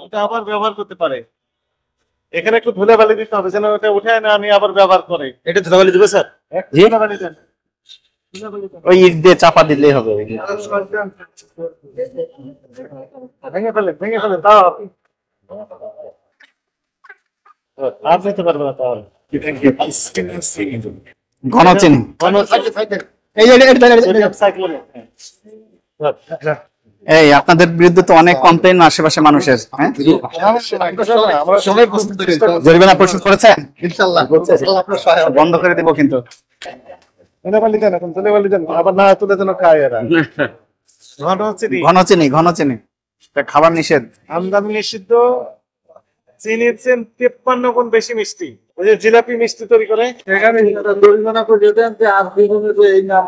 ওটা আবার ব্যবহার করতে পারে। এখানে একটু ধুলাবালি দিতে হবে যেন ওটা উঠে না নিয়ে আবার ব্যবহার করে। এটা ধুলাবালি দিবে স্যার? জি, ধুলাবালি দেন। ওই ইট দিয়ে চাপা দিলেই হবে। ভেঙে ফেলে তাও আর দিতে পারবে না তাহলে। ঘন চিনি। এই আপনাদের বিরুদ্ধে তো অনেক কমপ্লেইন আশেপাশে মানুষের, হ্যাঁ? জরিমানা পরিশোধ করেছেন? ইনশাআল্লাহ বন্ধ করে দেব কিন্তু। আবার না তুলে যেন খায় এরা। ঘন চিনি খাবার নিষেধ। আমদানি নিষিদ্ধ। চিনির চেন 53 গুণ বেশি মিষ্টি। ওই যে জিলাপি মিষ্টি তৈরি করে সেখানে জরিমানা করে দেন যে আর এই নাম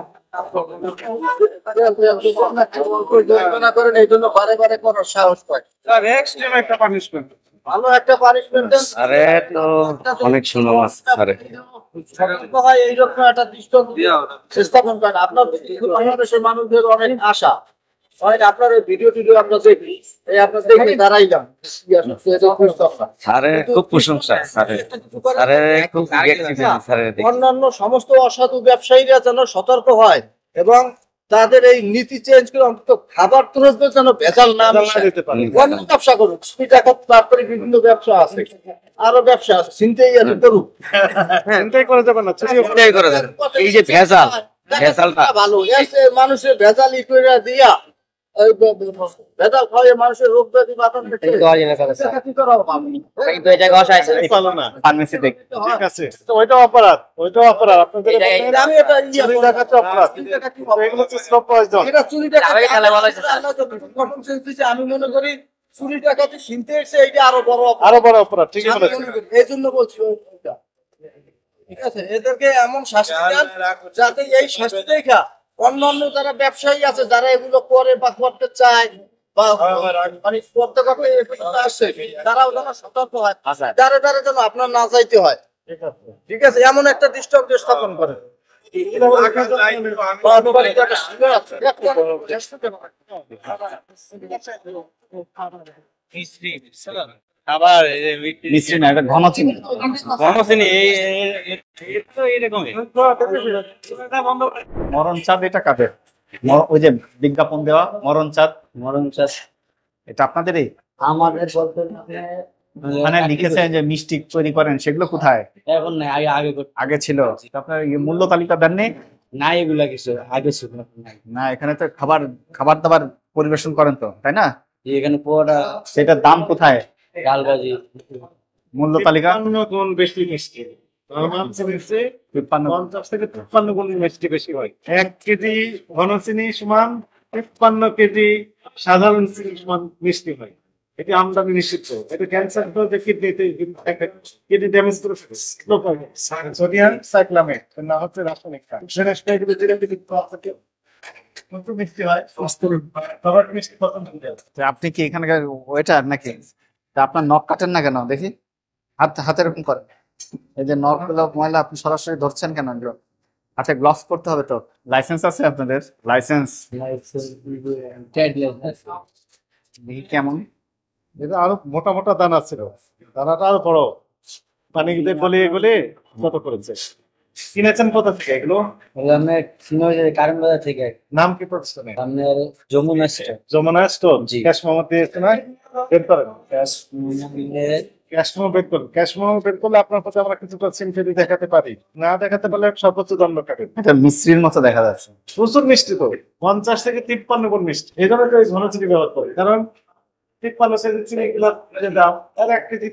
এই জন্য বারে বারে করার সাহস পায়। এক্সট্রিম একটা পানিশমেন্ট। ভালো একটা পানিশমেন্ট দেন। আরে তো অনেক সুন্দর মাছ আরে এইরকম একটা দৃষ্টান্ত স্থাপন করেন। আপনার বাংলাদেশের মানুষদের অনেক আশা হয় আপনার ওই ভিডিও আমরা দেখি, এই আপনার দেখে দাঁড়াইলাম। আরে খুব প্রশংসা আরে খুব অন্যান্য সমস্ত অসাধু ব্যবসায়ীরা যেন সতর্ক হয় এবং তাদের এই নীতি চেঞ্জ করে অন্তত খাবার দ্রব্য যেন ভেজাল না দিতে পারে। অন্য ব্যবসা করুক, টাকা তারপরে বিভিন্ন ব্যবসা আছে, আরো ব্যবসা আছে, চিন্তাই আছে করুক। চিন্তাই করে যাবে না, চিন্তাই করে যাবে। এই যে ভেজালটা ভালো মানুষের ভেজালি করে দিয়া ভেজাল খাওয়াই মানুষের রোগ ব্যাধি বাতান ঠিক আছে, তো ওইটাও অপরাধ আপনাদের। আমি এটা আমি মনে করি চুরি টাকাতে চিনতে এসে এইটা আরো বড় অপরাধ। ঠিক আছে, এই জন্য বলছি ঠিক আছে, এদেরকে এমন শাস্তি দেন যাতে এই শাস্তি দেখা অন্যান্য যারা ব্যবসায়ী আছে যারা এগুলো করে বা করতে চায় বা মানে করতে আসছে তারাও যেন সতর্ক হয়, যারা যেন আপনার না চাইতে হয়। ঠিক আছে, এমন একটা দৃষ্টান্ত স্থাপন করে। আবার মিষ্টি না, এটা ঘন চিনি। মরণ চাঁদ এটা কাদের? ওই যে বিজ্ঞাপন দেওয়া মরণ চাঁদ এটা আপনাদেরই? আমাদের বলতে মানে লিখেছেন যে মিষ্টি তৈরি করেন, সেগুলো কোথায়? এখন নাই, আগে ছিল। আপনার মূল্য তালিকা দেননি? নাই, এগুলা কিছু আগে ছিল না। এখানে তো খাবার দাবার পরিবেশন করেন তো, তাই না? এখানে পোড়া, সেটার দাম কোথায়? ডালবাজি মূল্য তালিকা? গুণ বেশি মিষ্টি। 50 থেকে 53 গুণ মিষ্টি বেশি হয়। 1 কেজি ঘন চিনি সমান 53 কেজি সাধারণ চিনি সমান মিষ্টি হয়। এটি আমদানি নিষিদ্ধ। এটা ক্যান্সার কিডনি ড্যামেজ করে ফেলে। সোডিয়াম সাইক্লামেট না হচ্ছে রাসায়নিক সার। মিষ্টি হয়। আপনি কি এখানকার ওয়েটার নাকি? আপনার নখ কাটেন না কেন দেখি? হাতে এরকম করেন। এই যে নখ গুলো ময়লা, আপনি সরাসরি ধরছেন কেন? হাতে গ্লাভস পরতে হবে তো। লাইসেন্স আছে আপনাদের? লাইসেন্স কেমন? এটা আরো মোটা মোটা দানা ছিল, দানাটা আরো বড়। পানি গলিয়ে কত করেছে। কিনেছেন কোথা থেকে এগুলো? কারণ বাজার থেকে। নাম কি প্রতিষ্ঠানে? আপনার যমুনা স্টোর। জি। ক্যাশ মেমো দিয়েছে না? বের করেন ক্যাশ মেমো বের করুন। ক্যাশ মেমো বের করলে আপনার কাছে আমরা কিছুটা সিনফেরি দেখাতে পারি। না দেখাতে পারলে সর্বোচ্চ দণ্ড কাটেন। এটা মিশ্রির মতো দেখা যাচ্ছে। প্রচুর মিষ্টি তো, 50 থেকে 53 গুণ মিষ্টি। এই জন্য তো ঘন চিনি ব্যবহার করি, কারণ 53 কেজি চিনি গুলার যে দাম, আর 1 কেজি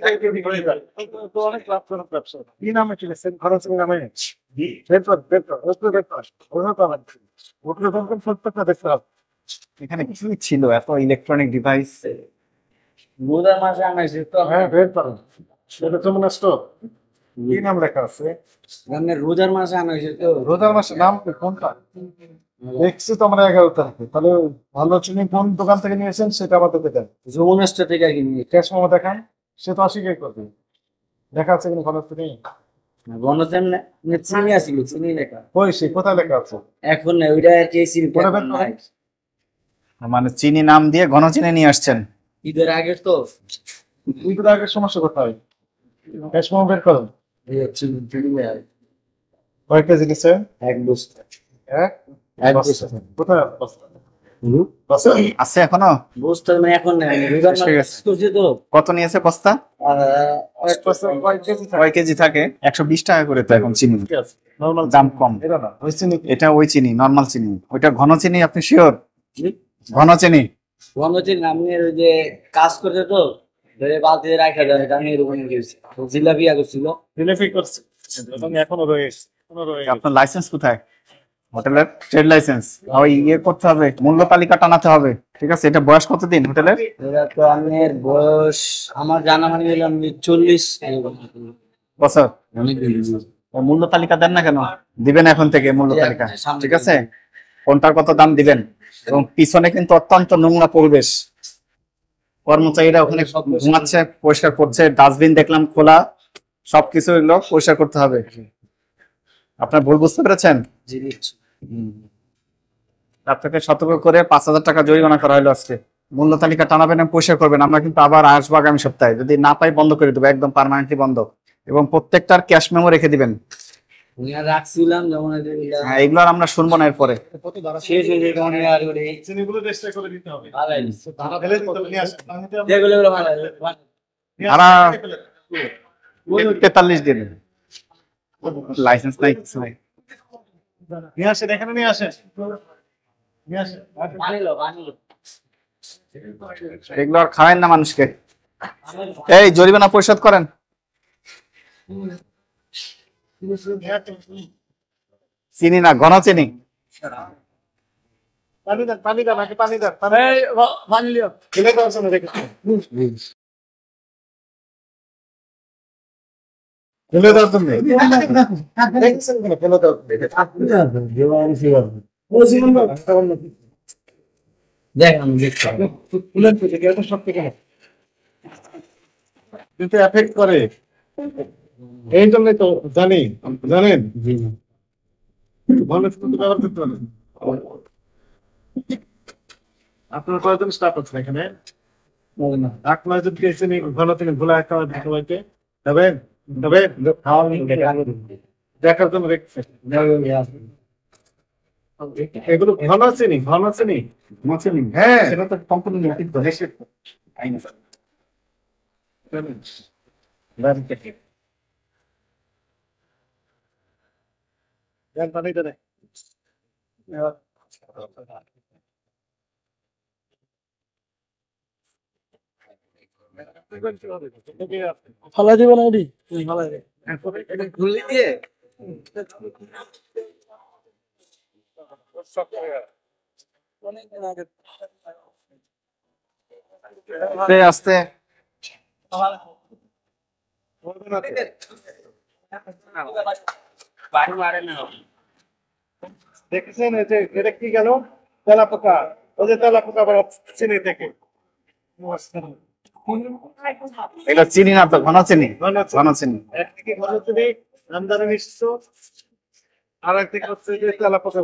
হয়ে যায়। তো অনেক লাভজনক ব্যবসা। কি নামে কিনেছেন? ঘন চিনি নামে। এখানে কি ছিল? এত ইলেকট্রনিক ডিভাইস। রোজার মাসে আনাইছি তো। হ্যাঁ, বের করুন। সেটা তো মনে স্টোর। কি নাম লেখা আছে? রোজার মাসে আনাইছি তো। রোজার মাসে নাম কোনটা? দেখছি তো আমরা 11 তারিখে। তাহলে ভালো চিনি কোন দোকান থেকে নিয়েছেন সেটা আমাদেরকে দেন। যমুনা স্টোর থেকে কিনি। ক্যাশ মেমো দেখান। সে তো অস্বীকার করবে। দেখা আছে কিন্তু ঘনত্ব নেই। চিনি আছে, চিনি লেখা। ওই সে কোথায় লেখা আছে? এখন না, ওইটা আর কি চিনি। মানে চিনি নাম দিয়ে ঘন চিনি নিয়ে আসছেন। ঈদের আগে তো ঈদের আগে সমস্যা কোথায় হয়? ক্যাশ মেমো বের করুন। কয় কেজি নিচ্ছে? এক বস্তা এক বস্তা। কোথায় বস্তা? বস্তা? আছে এখনো? বস্তা মানে এখন ঠিক আছে। করছে তো কত নিয়েছে বস্তা? এক বস্তা কয় কেজি থাকে? কয় কেজি থাকে? 120 টাকা করে তো এখন চিনি। ঠিক আছে। নরমাল দাম কম। এটা না, হয়েছে নাকি? এটা ওই চিনি, নরমাল চিনি। ওইটা ঘন চিনি, আপনি শিওর? ঘন চিনি। গঙ্গচিন আপনি ওই যে কাজ করতে তো ধরে বালতিতে রাখা দেয় এটা আমি এরকম গেছি জিলাপিয়া করছিল জিলাপি করছে এবং এখনো রয়েছে, এখনো রয়েছে। আপনার লাইসেন্স কোথায়? হোটেলের ট্রেড লাইসেন্স। ওই ইয়ে করতে হবে, মূল্য তালিকা টানাতে হবে। ঠিক আছে, এটা বয়স কতদিন হোটেলের? এটা তো আমার বয়স আমার জানা মানে হলাম 40 বছর। অনেক ও মূল্য তালিকা দেন না কেন? দিবেন এখন থেকে মূল্য তালিকা। সামনে ঠিক আছে, কোনটার কত দাম দিবেন। এবং পিছনে কিন্তু অত্যন্ত নোংরা পরিবেশ, কর্মচারীরা ওখানে ঘুমাচ্ছে, পরিষ্কার করছে, ডাস্টবিন দেখলাম খোলা, সবকিছু এগুলো পরিষ্কার করতে হবে। আপনার ভুল বুঝতে পেরেছেন? জিনিস আপনাকে সতর্ক করে 5,000 টাকা জরিমানা করা হলো আজকে। মূল্য তালিকা টানাবেন এবং পরিষ্কার করবেন। আমরা কিন্তু আবার আসবো আগামী সপ্তাহে, যদি না পাই বন্ধ করে দেবো, একদম পার্মানেন্টলি বন্ধ। এবং প্রত্যেকটার ক্যাশ মেমো রেখে দিবেন। রাখছিলাম যেমন হ্যাঁ, এগুলো আর আমরা শুনবো না এরপরে। শেষ হয়ে যায় তখন আর ওই চিনিগুলো রেজিস্টার করে দিতে হবে। ভালাই টাকা ফেলে দিতে হবে, নিয়ে আসেন। যেগুলো ভালাই নিয়ে তারা আসেন। 43 দিন লাইসেন্স নাই, কিছু নাই। নিয়ে আসেন, এখানে নিয়ে আসেন। নিয়ে আসেন। বানিলো এগুলো আর খাওয়ান না মানুষকে। এই জরিমানা পরিশোধ করেন। চিনি না, ঘন চিনি। পানি দেন, পানি দেন, আগে পানি দেন, পানি লিও। ফেলে দেওয়ার জন্য রেখেছেন। ফেলে দেওয়ার জন্য। রেখেছেন কেন? ফেলে দেওয়ার জন্য। দেখ আমি দেখছি ফুলের পেটে এটা সব থেকে কিন্তু এফেক্ট করে, এই জন্যই তো জানেন মানুষ কিন্তু ব্যবহার করতে পারে। আপনার কয়জন স্টাফ আছে এখানে? আপনার যদি এসে ভালো থেকে ভোলা একটা সবাইকে দেবেন দেখার জন্য রেখেছেন। এগুলো ঘন চিনি হ্যাঁ, এটা তো সম্পূর্ণ নিষিদ্ধ। আইন পানিটা দেয়। ফালা দিব না এডি খুললি দিয়ে আস্তে আস্তে বাড়ি মারে না দেখেছেন এটা কি গেল? তেলা পোকা। ওই যে তেলা পোকা আবার চিনি থেকে। এগুলো চিনি না তো, ঘন চিনি। ঘন চিনি। একদিকে ঘন চিনি আমদানি নিশ্চিত, আর একদিকে হচ্ছে যে তেলা পোকা।